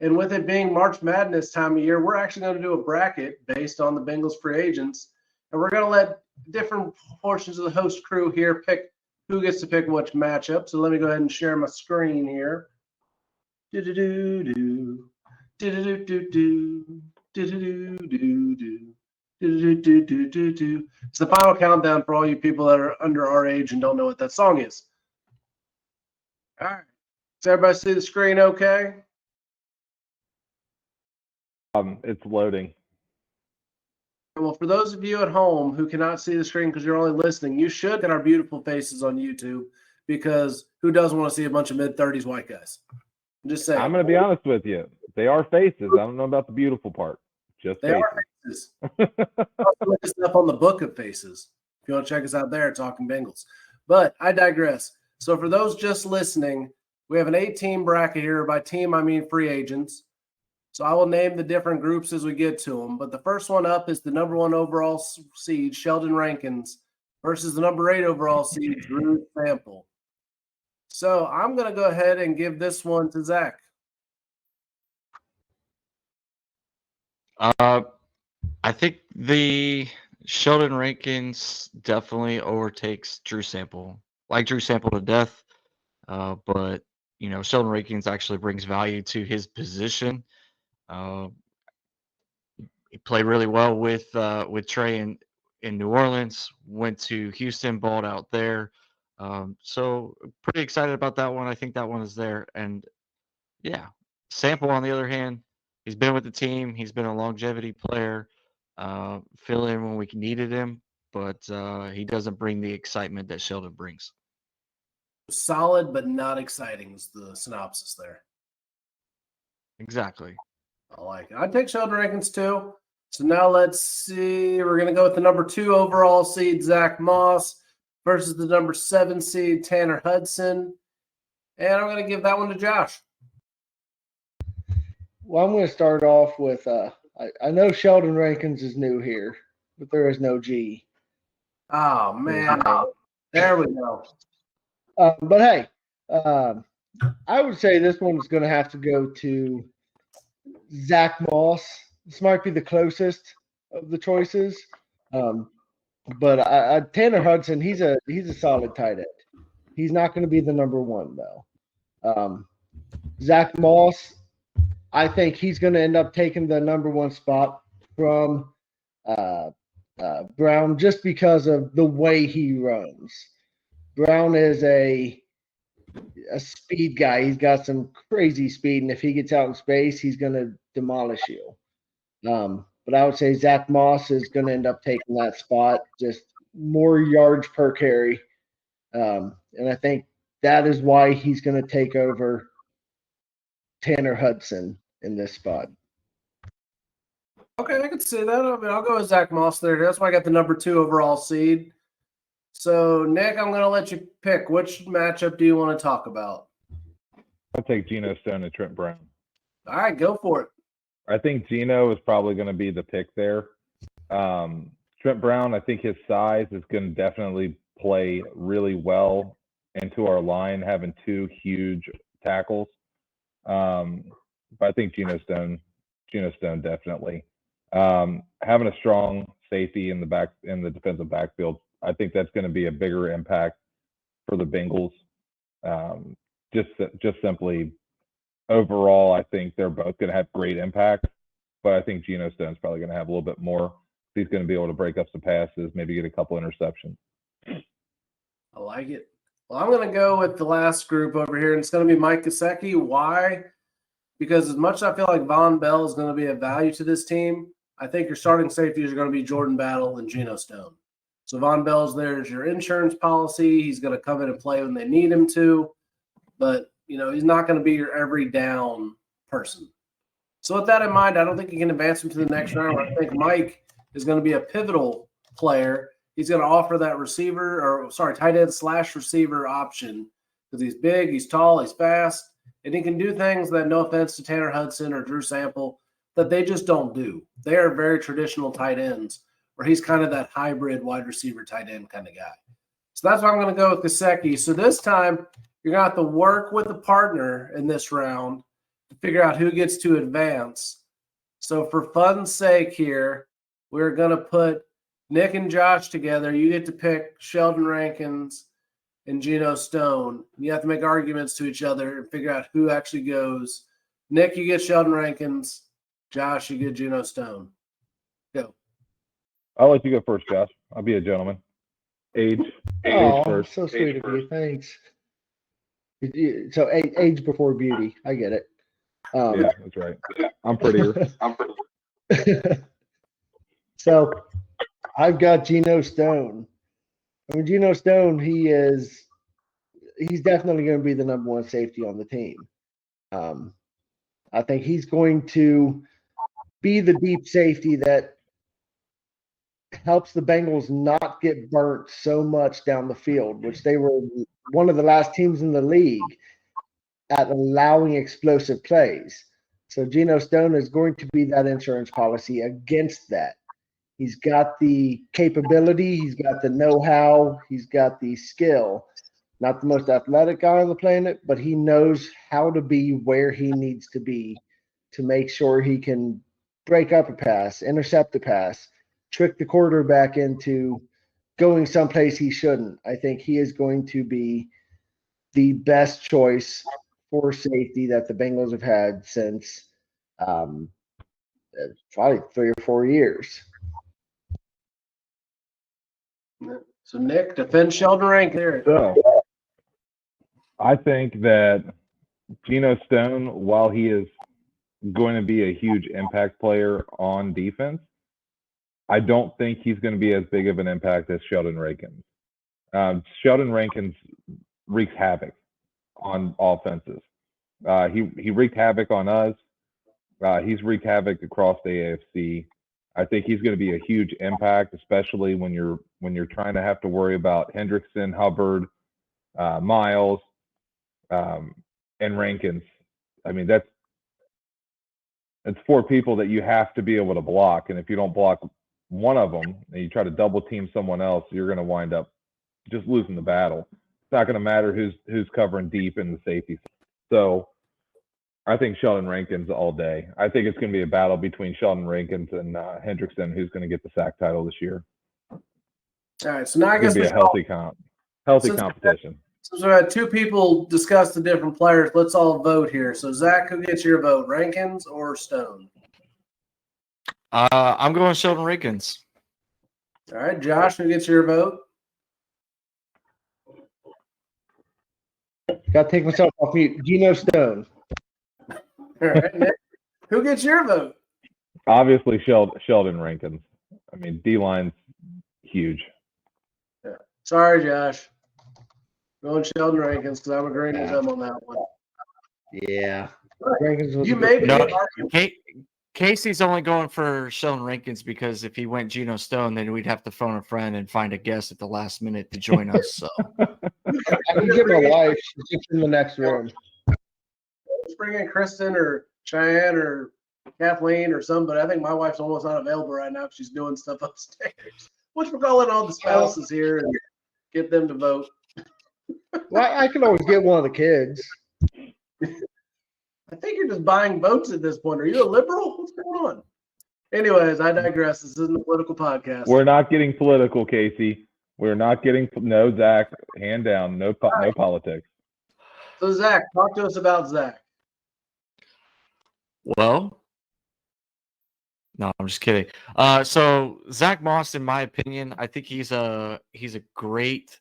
And with it being March Madness time of year, we're actually going to do a bracket based on the Bengals free agents. And we're going to let different portions of the host crew here pick who gets to pick which matchup. So let me go ahead and share my screen here. Do-do-do-do. Do-do-do-do-do. Do-do-do-do-do. Do-do-do-do-do-do. It's the final countdown for all you people that are under our age and don't know what that song is. All right. Does everybody see the screen okay? It's loading. Well, for those of you at home who cannot see the screen because you're only listening, you should get our beautiful faces on YouTube, because who doesn't want to see a bunch of mid-30s white guys? I'm just saying. I'm going to be honest with you. They are faces. I don't know about the beautiful part. Just they are faces. Also look us up on the Book of Faces. If you want to check us out there, Talking Bengals. But I digress. So for those just listening, we have an 8-team bracket here. By team, I mean free agents. So I will name the different groups as we get to them. But the first one up is the number 1 overall seed, Sheldon Rankins, versus the number 8 overall seed, Drew Sample. So I'm going to go ahead and give this one to Zach. I think the Sheldon Rankins definitely overtakes Drew Sample. Like Drew Sample to death, but Sheldon Rankins actually brings value to his position. He played really well with Trey in New Orleans. Went to Houston, balled out there. So pretty excited about that one. I think that one is there. And yeah, Sample on the other hand, he's been with the team. He's been a longevity player. Fill in when we needed him, but he doesn't bring the excitement that Sheldon brings. Solid but not exciting is the synopsis there. Exactly. I like it. I'd take Sheldon Rankins too. So now let's see. We're going to go with the number 2 overall seed, Zach Moss, versus the number 7 seed, Tanner Hudson. And I'm going to give that one to Josh. Well, I'm going to start off with I know Sheldon Rankins is new here, but there is no G. Oh, man. There we go. But hey, I would say this one's going to have to go to Zach Moss. This might be the closest of the choices. But Tanner Hudson, he's a solid tight end. He's not going to be the number 1 though. Zach Moss, I think he's going to end up taking the number 1 spot from Brown just because of the way he runs. Brown is a speed guy. He's got some crazy speed, and if he gets out in space, he's going to demolish you. But I would say Zach Moss is going to end up taking that spot, just more yards per carry. And I think that is why he's going to take over Tanner Hudson in this spot. Okay, I can see that. I mean, I'll go with Zach Moss there. That's why I got the number 2 overall seed. So, Nick, I'm going to let you pick. Which matchup do you want to talk about? I'll take Geno Stone and Trent Brown. All right, go for it. I think Geno is probably going to be the pick there. Trent Brown, I think his size is going to definitely play really well into our line, having 2 huge tackles. But I think Geno Stone definitely. Having a strong safety in the defensive backfield, I think that's going to be a bigger impact for the Bengals. Just simply overall, I think they're both going to have great impact, but I think Geno Stone's probably going to have a little bit more. He's going to be able to break up some passes, maybe get a couple interceptions. I like it. Well, I'm going to go with the last group over here, and it's going to be Mike Gesicki. Why? Because as much as I feel like Von Bell is going to be a value to this team, I think your starting safeties are going to be Jordan Battle and Geno Stone. So Von Bell's there as your insurance policy. He's going to come in and play when they need him to, but he's not going to be your every down person. So with that in mind, I don't think you can advance him to the next round. I think Mike is going to be a pivotal player. He's going to offer that tight end / receiver option because he's big, he's tall, he's fast, and he can do things that, no offense to Tanner Hudson or Drew Sample, that they just don't do. They are very traditional tight ends, where he's kind of that hybrid wide receiver tight end kind of guy. So that's why I'm going to go with Gesicki. So this time, you're going to have to work with a partner in this round to figure out who gets to advance. So for fun's sake here, we're going to put Nick and Josh together. You get to pick Sheldon Rankins and Geno Stone. You have to make arguments to each other and figure out who actually goes. Nick, you get Sheldon Rankins. Josh, you get Geno Stone. Go. I'll let you go first, Josh. I'll be a gentleman. Age Oh, first. so sweet of you. Thanks. So age before beauty. I get it. Yeah, that's right. I'm prettier. So I've got Geno Stone. I mean, Geno Stone, he's definitely going to be the number one safety on the team. I think he's going to be the deep safety that helps the Bengals not get burnt so much down the field, which they were one of the last teams in the league at allowing explosive plays. So Geno Stone is going to be that insurance policy against that. He's got the capability, he's got the know-how, he's got the skill. Not the most athletic guy on the planet, but he knows how to be where he needs to be to make sure he can break up a pass, intercept a pass, trick the quarterback into going someplace he shouldn't. I think he is going to be the best choice for safety that the Bengals have had since probably 3 or 4 years. So Nick, defend Sheldon Rankins. So I think that Geno Stone, while he is going to be a huge impact player on defense, I don't think he's going to be as big of an impact as Sheldon Rankins. Sheldon Rankins wreaks havoc on offenses. He wreaked havoc on us. He's wreaked havoc across the AFC. I think he's going to be a huge impact, especially when you're trying to have to worry about Hendrickson, Hubbard, Miles, and Rankins. I mean, that's 4 people that you have to be able to block, and if you don't block one of them and you try to double team someone else, you're going to wind up just losing the battle. It's not going to matter who's covering deep in the safety. So I think Sheldon Rankins all day. I think it's going to be a battle between Sheldon Rankins and Hendrickson, who's going to get the sack title this year. All right, so now I It's going guess to be a healthy competition. Since we had 2 people discuss the different players, let's all vote here. So Zach, who gets your vote, Rankins or Stone? I'm going Sheldon Rankins. All right, Josh, who gets your vote? Got to take myself off mute. Geno Stone. All right, Nick, who gets your vote? Obviously, Sheldon Rankins. I mean, D-line's huge. Yeah. Sorry, Josh. Going Sheldon Rankins because I'm agreeing with them on that one. Yeah. Rankins was You a may good be No, arguing. Casey's only going for Sheldon Rankins because if he went Geno Stone, then we'd have to phone a friend and find a guest at the last minute to join us. So I can get my wife. She's just in the next room. Let's bring in Kristen or Cheyenne or Kathleen or somebody. I think my wife's almost not available right now because she's doing stuff upstairs. Which we're calling all the spouses here and get them to vote. Well, I can always get one of the kids. I think you're just buying votes at this point. Are you a liberal? What's going on? Anyways, I digress. This isn't a political podcast. We're not getting political, Casey. We're not getting no Zach. Hand down. No politics. So Zach, talk to us about Zach. well, no, I'm just kidding. So Zach Moss, in my opinion, I think he's a great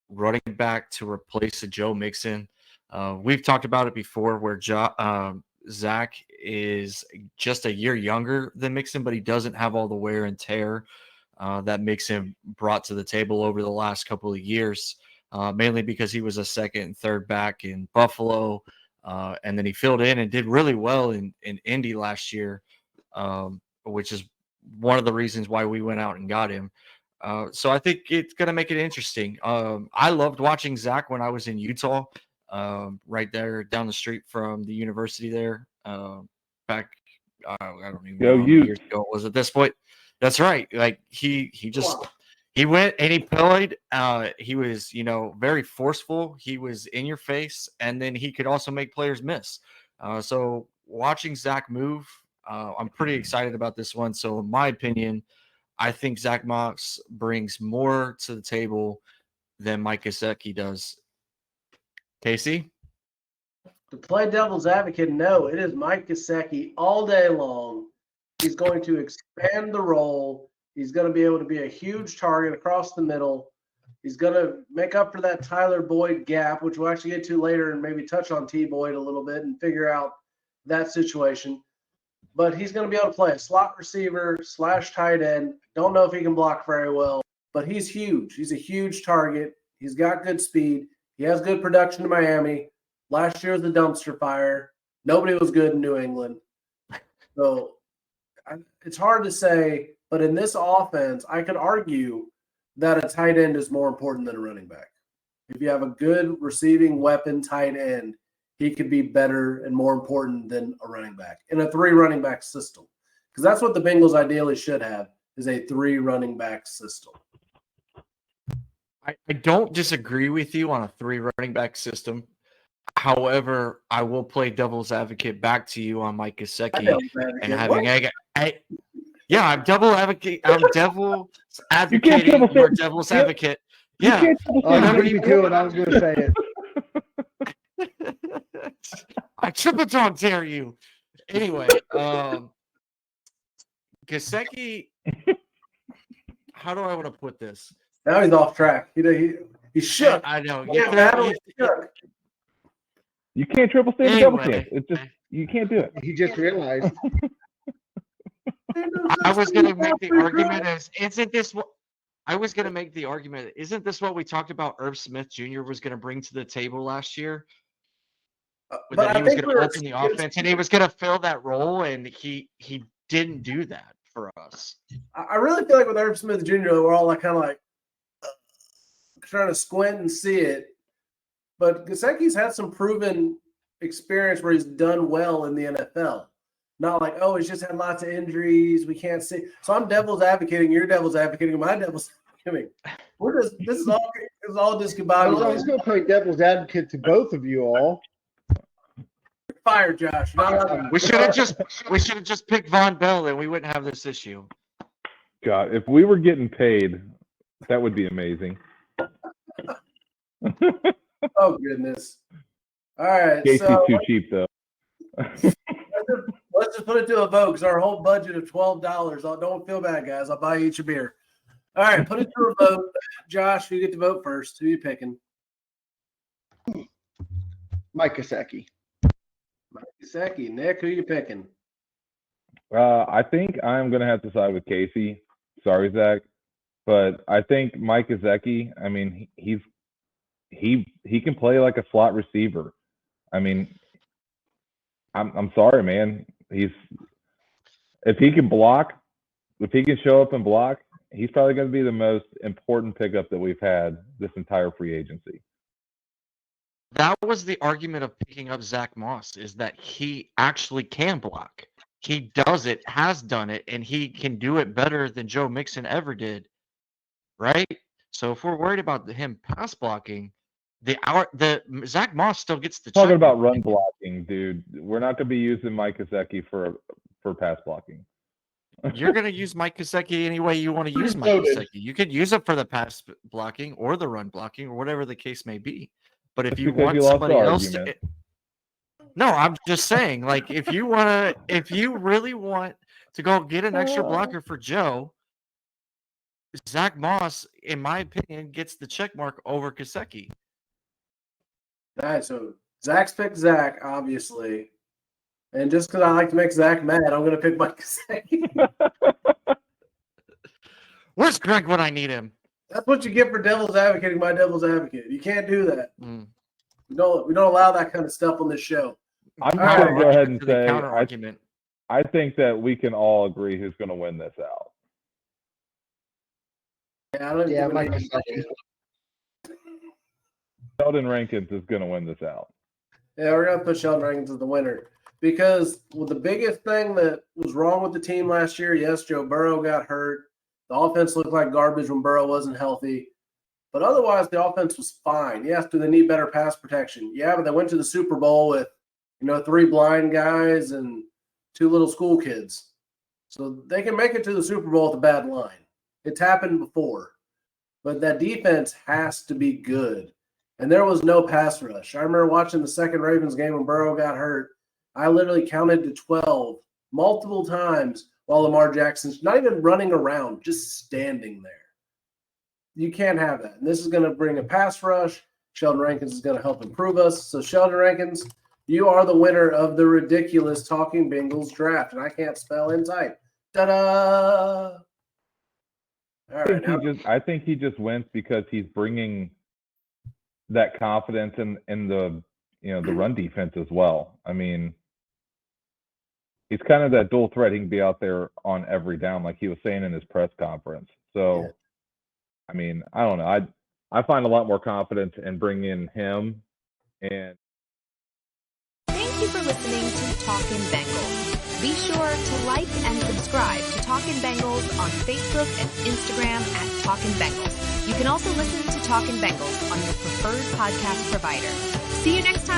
running back to replace a Joe Mixon. We've talked about it before, where Zach is just a year younger than Mixon, but he doesn't have all the wear and tear that Mixon brought to the table over the last couple of years, mainly because he was a second and third back in Buffalo, and then he filled in and did really well in Indy last year, which is one of the reasons why we went out and got him. So I think it's going to make it interesting. I loved watching Zach when I was in Utah, right there down the street from the university there, back, I don't even know how many years ago it was at this point. That's right. Like he went and he played. He was, very forceful. He was in your face, and then he could also make players miss. So watching Zach move, I'm pretty excited about this one. So, in my opinion, I think Zach Moss brings more to the table than Mike Gesicki does. Casey? To play devil's advocate, no, it is Mike Gesicki all day long. He's going to expand the role. He's going to be able to be a huge target across the middle. He's going to make up for that Tyler Boyd gap, which we'll actually get to later and maybe touch on T. Boyd a little bit and figure out that situation. But he's going to be able to play a slot receiver / tight end. Don't know if he can block very well, but he's huge. He's a huge target. He's got good speed. He has good production in Miami. Last year was a dumpster fire. Nobody was good in New England. So it's hard to say, but in this offense, I could argue that a tight end is more important than a running back. If you have a good receiving weapon tight end, he could be better and more important than a running back in a 3 running back system. Because that's what the Bengals ideally should have, is a 3 running back system. I don't disagree with you on a 3 running back system. However, I will play devil's advocate back to you on Mike Gesicki and having I'm devil's advocating for devil's advocate. Yeah. You beat me to it. I was going to say it. I triple dog dare you. Anyway, Gesicki, how do I want to put this? Now he's off track. He shook. I know. You can't triple stay the double chance. It's just you can't do it. He just realized. I was going to make the argument isn't this what we talked about Irv Smith Jr. was going to bring to the table last year? That he was going to open the offense and he was going to fill that role, and he didn't do that for us. I really feel like with Irv Smith Jr., we're all kind of trying to squint and see it. But Gesicki's had some proven experience where he's done well in the NFL. Not like, oh, he's just had lots of injuries. We can't see. So I'm devil's advocating. You're devil's advocating. My devil's advocating. This is all discombobulated. I was going to play devil's advocate to both of you all. Fire, Josh. We should have just picked Von Bell, and we wouldn't have this issue. God, if we were getting paid, that would be amazing. Oh goodness! All right, Casey's so too cheap though. let's just put it to a vote because our whole budget of $12. Don't feel bad, guys. I'll buy each a beer. All right, put it to a vote. Josh, you get to vote first. Who are you picking? Mike Gesicki. Mike Gesicki. Nick, who are you picking? I think I'm gonna have to side with Casey. Sorry, Zach, but I think Mike Gesicki. I mean, he can play like a slot receiver. I mean, I'm sorry, man. If he can block, if he can show up and block, he's probably going to be the most important pickup that we've had this entire free agency. That was the argument of picking up Zach Moss, is that he actually can block. He does it, has done it, and he can do it better than Joe Mixon ever did, right? So if we're worried about him pass blocking, the Zach Moss still gets the talking about run blocking, dude. We're not going to be using Mike Gesicki for pass blocking. You're going to use Mike Gesicki any way you want to use Mike Gesicki. You could use it for the pass blocking or the run blocking or whatever the case may be. But if you want somebody else to, no, I'm just saying, like, if you really want to go get an extra blocker for Joe, Zach Moss, in my opinion, gets the check mark over Gesicki. All right, so Zach's picked Zach, obviously. And just because I like to make Zach mad, I'm going to pick Mike Gesicki. Where's Greg when I need him? That's what you get for devil's advocating my devil's advocate. You can't do that. We don't allow that kind of stuff on this show. I'm just going to go ahead and say I think that we can all agree who's going to win this out. Yeah, Mike Gesicki. Sheldon Rankins is going to win this out. Yeah, we're going to put Sheldon Rankins as the winner. Because the biggest thing that was wrong with the team last year, yes, Joe Burrow got hurt. The offense looked like garbage when Burrow wasn't healthy. But otherwise, the offense was fine. Yes, do they need better pass protection? Yeah, but they went to the Super Bowl with 3 blind guys and 2 little school kids. So they can make it to the Super Bowl with a bad line. It's happened before. But that defense has to be good. And there was no pass rush. I remember watching the second Ravens game when Burrow got hurt. I literally counted to 12 multiple times while Lamar Jackson's not even running around, just standing there. You can't have that. And this is going to bring a pass rush. Sheldon Rankins is going to help improve us. So, Sheldon Rankins, you are the winner of the ridiculous Talking Bengals draft. And I can't spell and type. Ta-da! All right, I think he just wins because he's bringing that confidence in the the run defense as well. I mean, he's kind of that dual threat. He can be out there on every down, like he was saying in his press conference. So, yeah. I mean, I don't know. I find a lot more confidence in bringing him. And thank you for listening to Talkin' Bengals. Be sure to like and subscribe to Talkin' Bengals on Facebook and Instagram at Talkin' Bengals. You can also listen to Talkin' Bengals on your preferred podcast provider. See you next time.